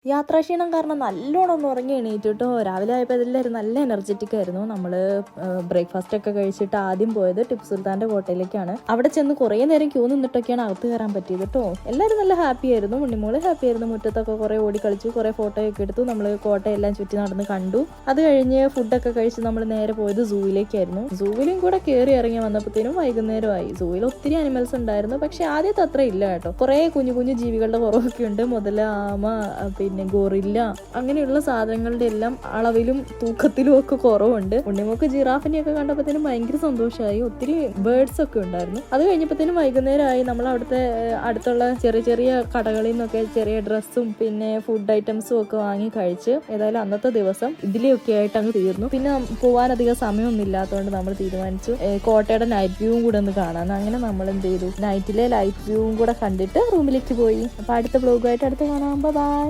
യാത്രാക്ഷീണം കാരണം നല്ലോണം ഒന്ന് ഉറങ്ങി എണീറ്റു കേട്ടോ. രാവിലെ ആയപ്പോൾ എല്ലാവരും നല്ല എനർജറ്റിക് ആയിരുന്നു. നമ്മൾ ബ്രേക്ക്ഫാസ്റ്റ് ഒക്കെ കഴിച്ചിട്ട് ആദ്യം പോയത് ടിപ്പു സുൽത്താൻ്റെ കോട്ടയിലേക്കാണ്. അവിടെ ചെന്ന് കുറേ നേരം ക്യൂ നിന്നിട്ടൊക്കെയാണ് അകത്ത് കയറാൻ പറ്റിയത് കേട്ടോ. എല്ലാവരും നല്ല ഹാപ്പി ആയിരുന്നു. ഉണ്ണിമോള് ഹാപ്പി ആയിരുന്നു. മുറ്റത്തൊക്കെ കുറേ ഓടി കളിച്ചു, കുറേ ഫോട്ടോയൊക്കെ എടുത്തു. നമ്മൾ കോട്ടയെല്ലാം ചുറ്റി നടന്ന് കണ്ടു. അത് കഴിഞ്ഞ് ഫുഡൊക്കെ കഴിച്ച് നമ്മൾ നേരെ പോയത് സൂവിലേക്കായിരുന്നു. സൂവിലും കൂടെ കയറി ഇറങ്ങി വന്നപ്പോഴത്തേനും വൈകുന്നേരമായി. സൂവിൽ ഒത്തിരി അനിമൽസ് ഉണ്ടായിരുന്നു, പക്ഷെ ആദ്യത്തെ അത്ര ഇല്ല കേട്ടോ. കുറേ കുഞ്ഞു കുഞ്ഞു ജീവികളുടെ കുറവൊക്കെ ഉണ്ട്. മുതല, ആമ, പിന്നെ ഗോറില്ല, അങ്ങനെയുള്ള സാധനങ്ങളുടെ എല്ലാം അളവിലും തൂക്കത്തിലും ഒക്കെ കുറവുണ്ട്. ഉണ്ണിമോക്ക് ജിറാഫിനെയൊക്കെ കണ്ടപ്പോഴത്തേനും ഭയങ്കര സന്തോഷമായി. ഒത്തിരി ബേർഡ്സ് ഒക്കെ ഉണ്ടായിരുന്നു. അത് കഴിഞ്ഞപ്പോഴത്തേനും വൈകുന്നേരമായി. നമ്മൾ അവിടുത്തെ അടുത്തുള്ള ചെറിയ ചെറിയ കടകളിൽ നിന്നൊക്കെ ചെറിയ ഡ്രസ്സും പിന്നെ ഫുഡ് ഐറ്റംസും ഒക്കെ വാങ്ങി കഴിച്ച് ഏതായാലും അന്നത്തെ ദിവസം ഇതിലെയൊക്കെ ആയിട്ട് അങ്ങ് തീർന്നു. പിന്നെ പോകാനധികം സമയമൊന്നും ഇല്ലാത്തതുകൊണ്ട് നമ്മൾ തീരുമാനിച്ചു കോട്ടയുടെ നൈറ്റ് വ്യൂവും കൂടെ ഒന്ന് കാണാമെന്ന്. അങ്ങനെ നമ്മൾ എന്ത് ചെയ്തു, നൈറ്റിലെ ലൈറ്റ് വ്യൂവും കൂടെ കണ്ടിട്ട് റൂമിലേക്ക് പോയി. അപ്പോൾ അടുത്ത വ്ലോഗുമായിട്ട് അടുത്ത് കാണാം. ബൈ.